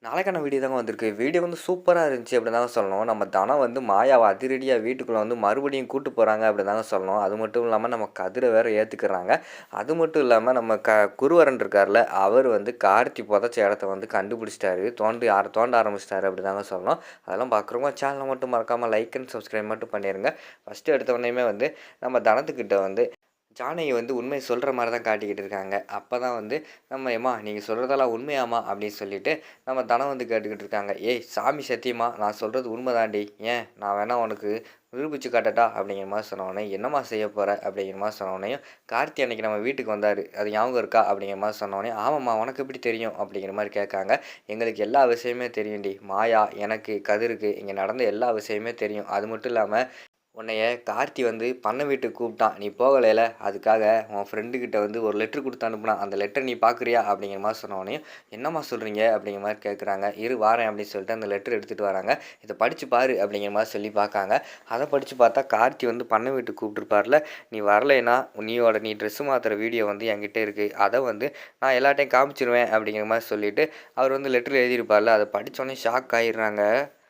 நாளைக்கான வீடியோ தாங்க வந்திருக்கு. வீடியோ வந்து சூப்பரா இருந்துச்சு அப்படின்னு தாங்க சொல்லணும். நம்ம தனம் வந்து மாயாவ அதிரடியா வீட்டுக்குள்ள வந்து மறுபடியும் கூட்டு போறாங்க அப்படின்னு தாங்க சொல்லணும். அது மட்டும் இல்லாம நம்ம கதிர வேற ஏத்துக்கிறாங்க. அது மட்டும் இல்லாம நம்ம குருவரன் இருக்கார்ல, அவர் வந்து கார்த்தி புதைச்ச இடத்த வந்து கண்டுபிடிச்சிட்டாரு. தோண்ட ஆரம்பிச்சிட்டாரு அப்படி தாங்க சொல்லணும். அதெல்லாம் பார்க்குறவங்க சேனலை மட்டும் மறக்காம லைக் அண்ட் சப்ஸ்கிரைப் மட்டும் பண்ணிருங்க. ஃபர்ஸ்ட் எடுத்த உடனேயுமே வந்து நம்ம தனத்துக்கிட்ட வந்து ஜானகி வந்து உண்மைய சொல்ற மாரி தான் காட்டிக்கிட்டு இருக்காங்க. அப்பதான் வந்து நம்ம "எம்மா நீங்க சொல்றதெல்லாம் உண்மையாம்மா?" அப்படின்னு சொல்லிட்டு நம்ம தனம் வந்து கேட்டுக்கிட்டு இருக்காங்க. "ஏய் சாமி சத்தியமா நான் சொல்றது உண்ம தான்டி. ஏன் நான் வேணா உனக்கு நிரூபிச்சு காட்டட்டா?" அப்படிங்கிற மாரி சொன்னோனே, "என்னம்மா செய்ய போற?" அப்படிங்கிற மாரி சொன்னோனேயும், "கார்த்தி அன்னைக்கு நம்ம வீட்டுக்கு வந்தாரு. அது ஞாபகம் இருக்கா?" அப்படிங்கிற மாரி சொன்னோனே, "ஆமாம்மா உனக்கு எப்படி தெரியும்?" அப்படிங்கிற மாரி கேட்காங்க. "எங்களுக்கு எல்லா விஷயமுமே தெரியும்டி. மாயா, எனக்கு, கதிருக்கு இங்க நடந்த எல்லா விஷயமுமே தெரியும். அது மட்டும் இல்லாம உன்னைய கார்த்தி வந்து பண்ணை வீட்டுக்கு கூப்பிட்டான். நீ போகலைல. அதுக்காக உன் ஃப்ரெண்டுக்கிட்ட வந்து ஒரு லெட்டர் குடுத்து அனுப்புனான். அந்த லெட்டர் நீ பார்க்குறியா? அப்படிங்கிற மாரி சொன்னோனேயும், என்னம்மா சொல்றீங்க? அப்படிங்கிற மாரி கேட்குறாங்க. இரு வாரேன் அப்படின்னு சொல்லிட்டு அந்த லெட்டர் எடுத்துட்டு வராங்க. இத படிச்சு பாரு அப்படிங்கிற மாரி சொல்லி பார்க்காங்க. அத படிச்சு பார்த்தா கார்த்தி வந்து பண்ணை வீட்டுக்கு கூப்பிட்டுருப்பார்ல. நீ வரலைன்னா நீ ட்ரெஸ் மாத்துற வீடியோ வந்து என்கிட்ட இருக்கு. அத வந்து நான் எல்லார்ட்டயும் காமிச்சுருவேன் அப்படிங்கிற மாரி சொல்லிட்டு, அவர் வந்து லெட்டர் எழுதியிருப்பார்ல. அத படிச்சோனே ஷாக் ஆயிடுறாங்க.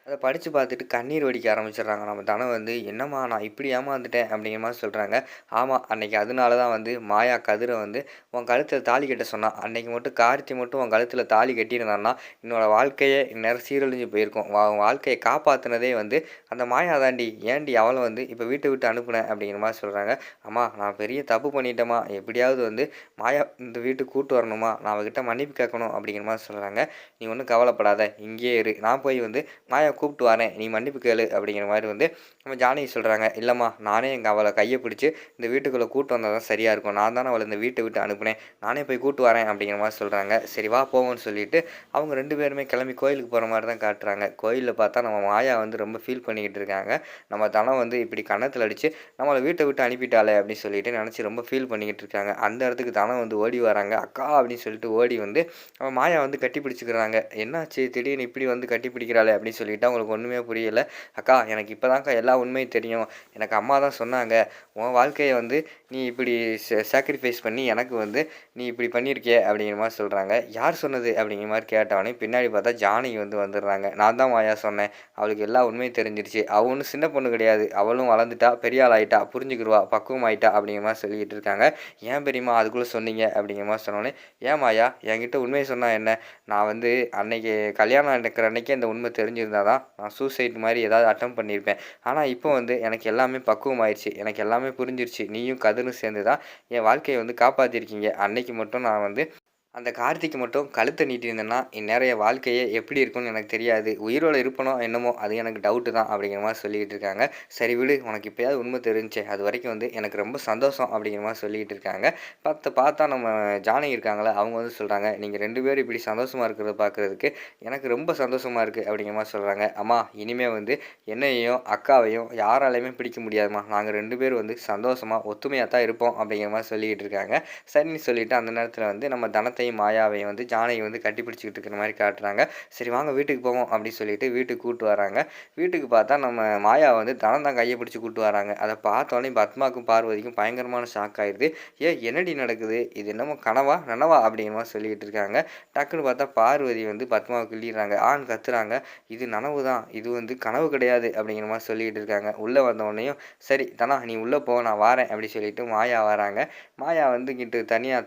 அத படிச்சு பார்த்துட்டு கண்ணீர் வடிக்க ஆரம்பிச்சுடுறாங்க. நம்ம தனம் வந்து, "என்னம்மா நான் இப்படி ஏமாந்துட்டேன்." அப்படிங்கிற மாரி சொல்றாங்க. "ஆமா, அன்னைக்கு அதனால தான் வந்து மாயா கதிர வந்து உன் கழுத்துல தாலி கட்ட சொன்னா. அன்னைக்கு மட்டும் கார்த்தி மட்டும் உன் கழுத்துல தாலி கட்டியிருந்தான்னா, என்னோட வாழ்க்கையே இந்நேரம் சீரழிஞ்சு போயிருக்கும். உன் வாழ்க்கைய காப்பாத்துனதே வந்து அந்த மாயா தான்டி. ஏன்டி அவள வந்து இப்ப வீட்ட விட்டு அனுப்புன?" அப்படிங்கிற மாரி சொல்றாங்க. "அம்மா நான் பெரிய தப்பு பண்ணிட்டேம்மா. எப்படியாவது வந்து மாயா இந்த வீட்டுக்கு கூட்டு வரணும்மா. நான் அவகிட்ட மன்னிப்பு கேட்கணும்." அப்படிங்கிற மாரி சொல்றாங்க. "நீ ஒண்ணும் கவலைப்படாத. இங்கேயே இரு. நான் போய் வந்து மாயாவ கூப்பிட்டு வரேன். நீ மன்னிப்பு கேளு." அப்படிங்கிற மாரி வந்து நம்ம ஜானகி சொல்றாங்க. "இல்லம்மா நானே அவள கைய பிடிச்சு இந்த வீட்டுக்குள்ள கூட்டு வந்தா தான் சரியா இருக்கும். நான் தானே அவள இந்த வீட்ட விட்டு அனுப்புனேன். நானே போய் கூட்டு வரேன்." அப்படிங்கிற மாரி சொல்றாங்க. சரி வா போவோம்ன்னு சொல்லிட்டு அவங்க 2 பேருமே கிளம்பி கோயிலுக்கு போற மாரி தான் காட்டுறாங்க. கோயில்ல பார்த்தா நம்ம மாயா வந்து ரொம்ப ஃபீல் பண்ணிக்கிட்டு இருக்காங்க. நம்ம தனம் வந்து இப்படி கன்னத்துல அடிச்சு நம்மள வீட்ட விட்டு அனுப்பிட்டாளே அப்படின்னு சொல்லிட்டு நினைச்சு ரொம்ப ஃபீல் பண்ணிக்கிட்டு இருக்காங்க. அந்த இடத்துக்கு தனம் வந்து ஓடி வராங்க. "அக்கா" அப்படின்னு சொல்லிட்டு ஓடி வந்து நம்ம மாயா வந்து கட்டி பிடிச்சுக்கிறாங்க. "என்னாச்சு திடீர்னு இப்படி வந்து கட்டி பிடிக்கிறாளே?" அப்படின்னு சொல்லிட்டு அவங்களுக்கு ஒண்ணுமே புரியல. "அக்கா எனக்கு இப்பதான்க்கா எல்லா உண்மையும் தெரியும். எனக்கு அம்மா தான் சொன்னாங்க. உன் வாழ்க்கைய வந்து நீ இப்படி சாக்ரிஃபைஸ் பண்ணி எனக்கு வந்து நீ இப்படி பண்ணியிருக்கியே." அப்படிங்கிற மாரி சொல்றாங்க. "யார் சொன்னது?" அப்படிங்கிற மாரி கேட்டவுடனே பின்னாடி பார்த்தா ஜானகி வந்து வந்துடுறாங்க. "நான் தான் மாயா சொன்னேன். அவளுக்கு எல்லா உண்மையும் தெரிஞ்சிருச்சு. அவ ஒண்ணும் சின்ன பொண்ணு கிடையாது. அவளும் வளர்ந்துட்டா, பெரிய ஆள் ஆயிட்டா, புரிஞ்சுக்கிருவா, பக்குவமாயிட்டா." அப்படிங்கிற மாரி சொல்லிக்கிட்டு இருக்காங்க. "ஏன் பெரியம்மா அதுக்குள்ள சொன்னீங்க?" அப்படிங்கிற மாரி சொன்னோனே, "ஏன் மாயா என்கிட்ட உண்மைய சொன்னா என்ன? நான் வந்து அன்னைக்கு கல்யாணம் நடக்கிற அன்னைக்கே அந்த உண்மை தெரிஞ்சிருந்தா தான் நான் சூசைட் மாரி ஏதாவது அட்டெம்ப்ட் பண்ணியிருப்பேன். ஆனா இப்போ வந்து எனக்கு எல்லாமே பக்குவமாயிருச்சு. எனக்கு எல்லாமே புரிஞ்சிருச்சு. நீயும் கதிரும் சேர்ந்து தான் என் வாழ்க்கைய வந்து காப்பாத்தியிருக்கீங்க. அன்னைக்கு மட்டும் நான் வந்து அந்த கார்த்திக்கு மட்டும் கழுத்த நீட்டியிருந்தேன்னா, இந்நேரம் என் வாழ்க்கையே எப்படி இருக்கும்னு எனக்கு தெரியாது. உயிரோட இருப்பனோ என்னமோ அது எனக்கு டவுட்டு தான்." அப்படிங்கிற மாரி சொல்லிக்கிட்டு இருக்காங்க. "சரி விடு உனக்கு இப்பயாவது உண்மை தெரிஞ்சுச்சே, அதுவரைக்கும் வந்து எனக்கு ரொம்ப சந்தோஷம்." அப்படிங்கிற மாரி சொல்லிக்கிட்டு இருக்காங்க. பார்த்தா நம்ம ஜானகி இருக்காங்கல்ல, அவங்க வந்து சொல்றாங்க, "நீங்க 2 பேரும் இப்படி சந்தோஷமா இருக்கிறத பார்க்குறதுக்கு எனக்கு ரொம்ப சந்தோஷமா இருக்கு." அப்படிங்கிற மாரி சொல்றாங்க. "அம்மா இனிமே வந்து என்னையும், அக்காவையும் யாராலயுமே பிடிக்க முடியாதும்மா. நாங்க 2 பேரும் வந்து சந்தோஷமா, ஒத்துமையா தான் இருப்போம்." அப்படிங்கிற மாரி சொல்லிக்கிட்டு இருக்காங்க. சரின்னு சொல்லிட்டு அந்த நேரத்துல வந்து நம்ம தனத்தையும், மாயாவையும் வந்து ஜானகி வந்து கட்டி பிடிச்சுக்கிட்டு இருக்கிற மாரி காட்டுறாங்க. "சரி வாங்க வீட்டுக்கு போவோம்." அப்படின்னு சொல்லிட்டு வீட்டுக்கு கூட்டு வராங்க. வீட்டுக்கு பார்த்தா நம்ம மாயா வந்து தனம் தான் கைய பிடிச்சு கூட்டு வராங்க. அத பார்த்தோனே பத்மாவுக்கும், பார்வதிக்கும் பயங்கரமான ஷாக் ஆயிருது. "ஏய் என்னடி நடக்குது? இது என்னமோ கனவா? நனவா?" அப்படிங்கிற மாரி சொல்லிக்கிட்டு இருக்காங்க. டக்குன்னு பார்த்தா பார்வதி வந்து பத்மாவ கிள்ளிடுறாங்க. ஆன்னு கத்துறாங்க. "இது நனவு தான். இது வந்து கனவு கிடையாது." அப்படிங்கிற மாரி சொல்லிக்கிட்டு இருக்காங்க. உள்ள வந்தோனேயும், "சரி தனா நீ உள்ள போ நான் வாரேன்." அப்படி சொல்லிட்டு மாயா வராங்க. மாயா வந்து இங்கிட்டு தனியா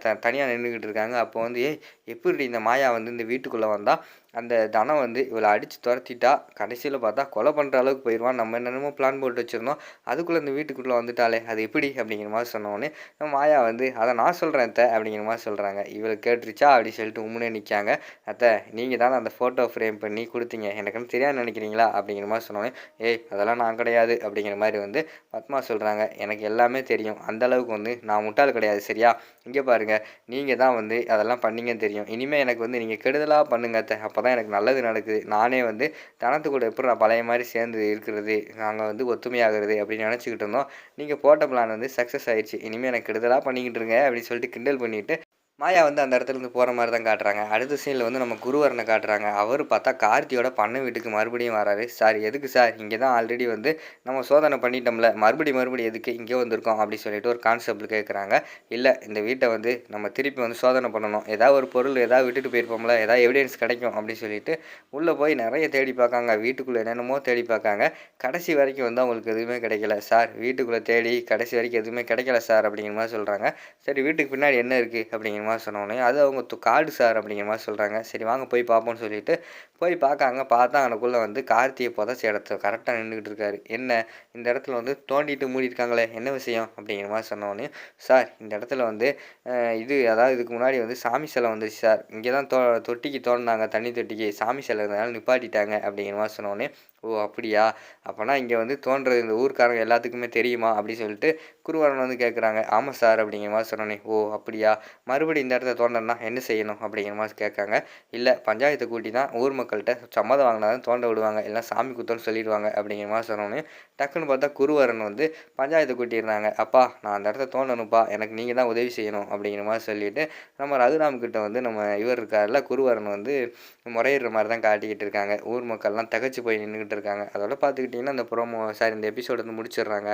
நின்னுகிட்டு இருக்காங்க. அப்போ வந்து, "ஏய் எப்புட்ரி இந்த மாயா வந்து இந்த வீட்டுக்குள்ள வந்தா? அந்த தனம் வந்து இவள அடிச்சு தொரத்திட்டா. கடைசில பார்த்தா கொலை பண்ற அளவுக்கு போயிருவான். நம்ம என்னென்னமோ பிளான் போட்டு வச்சிருந்தோம். அதுக்குள்ள இந்த வீட்டுக்குள்ள வந்துட்டாளே! அது எப்படி?" அப்படிங்கிற மாரி சொன்னோனே, மாயா வந்து, "அத நான் சொல்றேன் அத்த." அப்படிங்கிற மாரி சொல்றாங்க. இவளுக்கு கேட்டுருச்சா அப்படி சொல்லிட்டு உம்முன்னே நிக்காங்க. "அத்த நீங்க தானே அந்த ஃபோட்டோ ஃப்ரேம் பண்ணி குடுத்தீங்க. எனக்கு என்ன தெரியாதுன்னு நெனைக்கிறீங்களா?" அப்படிங்கிற மாரி சொன்னோனே, "ஏய் அதெல்லாம் நான் கிடையாது." அப்படிங்கிற மாரி வந்து பத்மா சொல்றாங்க. "எனக்கு எல்லாமே தெரியும். அந்த அளவுக்கு வந்து நான் முட்டாள் கிடையாது சரியா? இங்க பாருங்க, நீங்க தான் வந்து அதெல்லாம் பண்ணீங்கன்னு தெரியும். இனிமே எனக்கு வந்து நீங்க கெடுதலா பண்ணுங்க அத்த. அப்பதான் எனக்கு நல்லது நடக்குது. நானே வந்து தனத்து கூட எப்புட்றா பழைய மாரி சேர்ந்து இருக்கிறது? நாங்க வந்து ஒத்துமையாகுறது அப்படின்னு நெனச்சுக்கிட்டு இருந்தோம். நீங்க போட்ட பிளான் வந்து சக்சஸ் ஆயிருச்சு. இனிமே எனக்கு கெடுதலா பண்ணிக்கிட்டு இருங்க." அப்படின்னு சொல்லிட்டு கிண்டல் பண்ணிட்டு மாயா வந்து அந்த இடத்துலேருந்து போகிற மாதிரி தான் காட்டுறாங்க. அடுத்த சீனில் வந்து நம்ம குருவரனை காட்டுறாங்க. அவர் பார்த்தா கார்த்தியோட பண்ணை வீட்டுக்கு மறுபடியும் வராரு. "சார் எதுக்கு சார்? இங்கே தான் ஆல்ரெடி வந்து நம்ம சோதனை பண்ணிட்டோம்ல. மறுபடியும் எதுக்கு இங்கே வந்திருக்கோம்?" அப்படின்னு சொல்லிட்டு ஒரு கான்ஸ்டபிள் கேட்குறாங்க. "இல்லை, இந்த வீட்டை வந்து நம்ம திருப்பி வந்து சோதனை பண்ணணும். ஏதாவது ஒரு பொருள் ஏதாவது விட்டுட்டு போயிருப்போம்ல, ஏதாவது எவிடன்ஸ் கிடைக்கும்." அப்படின்னு சொல்லிட்டு உள்ளே போய் நிறைய தேடி பார்க்காங்க. வீட்டுக்குள்ளே என்னென்னமோ தேடி பார்க்காங்க. கடைசி வரைக்கும் வந்து அவங்களுக்கு எதுவுமே கிடைக்கல. "சார், வீட்டுக்குள்ளே தேடி கடைசி வரைக்கும் எதுவுமே கிடைக்கல சார்." அப்படிங்கிற மாதிரி சொல்கிறாங்க. "சரி, வீட்டுக்கு பின்னாடி என்ன இருக்குது?" அப்படிங்கிற மாதிரி சொன்னோடனே, "அது அவங்க காடு சார்." அப்படிங்கிற மாதிரி சொல்கிறாங்க. "சரி வாங்க போய் பார்ப்போம்னு" சொல்லிட்டு போய் பார்க்காங்க. பார்த்தா அங்கனக்குள்ளே வந்து கார்த்தியை புதைச்ச இடத்துல கரெக்டாக நின்றுக்கிட்டு இருக்காரு. "என்ன, இந்த இடத்துல வந்து தோண்டிட்டு மூடியிருக்காங்களே, என்ன விஷயம்?" அப்படிங்கிற மாதிரி சொன்னோடனே, "சார், இந்த இடத்துல வந்து அதாவது இதுக்கு முன்னாடி வந்து சாமி சிலை வந்துருச்சு சார். இங்கே தான் தொட்டிக்கு தோண்டினாங்க, தண்ணி தொட்டிக்கு. சாமி சிலை இருந்தனால நிப்பாட்டிட்டாங்க." அப்படிங்கிற மாதிரி சொன்னோடனே, "ஓ அப்படியா? அப்போனா இங்கே வந்து தோண்டுறது இந்த ஊர்க்காரங்க எல்லாத்துக்குமே தெரியுமா?" அப்படின்னு சொல்லிட்டு குருவரன் வந்து கேட்குறாங்க. "ஆமாம் சார்." அப்படிங்கிற மாதிரி சொன்னோடனே, "ஓ அப்படியா? மறுபடியும் இந்த இடத்த தோண்டணும்னா என்ன செய்யணும்?" அப்படிங்கிற மாதிரி கேட்காங்க. "இல்லை, பஞ்சாயத்தை கூட்டி தான் ஊர் மக்கள்கிட்ட சம்மதம் வாங்கினா தான் தோண்ட விடுவாங்க. எல்லாம் சாமி குத்தம்னு சொல்லிடுவாங்க." அப்படிங்கிற மாதிரி சொன்னோடனே டக்குன்னு பார்த்தா குருவரன் வந்து பஞ்சாயத்தை கூட்டியிருந்தாங்க. "அப்பா, நான் அந்த இடத்த தோண்டணும்ப்பா, எனக்கு நீங்கள் தான் உதவி செய்யணும்." அப்படிங்கிற மாதிரி சொல்லிட்டு நம்ம ரகுராம் கிட்ட வந்து நம்ம இவர் இருக்கார்ல குருவரன் வந்து முறையிடுற மாதிரி தான் காட்டிக்கிட்டு இருக்காங்க. ஊர் மக்கள்லாம் திகைச்சு போய் நின்றுக்கிட்டு இருக்காங்க. அதோட பார்த்துக்கிட்டிங்கன்னா இந்த இந்த எபிசோடு வந்து முடிச்சிடுறாங்க.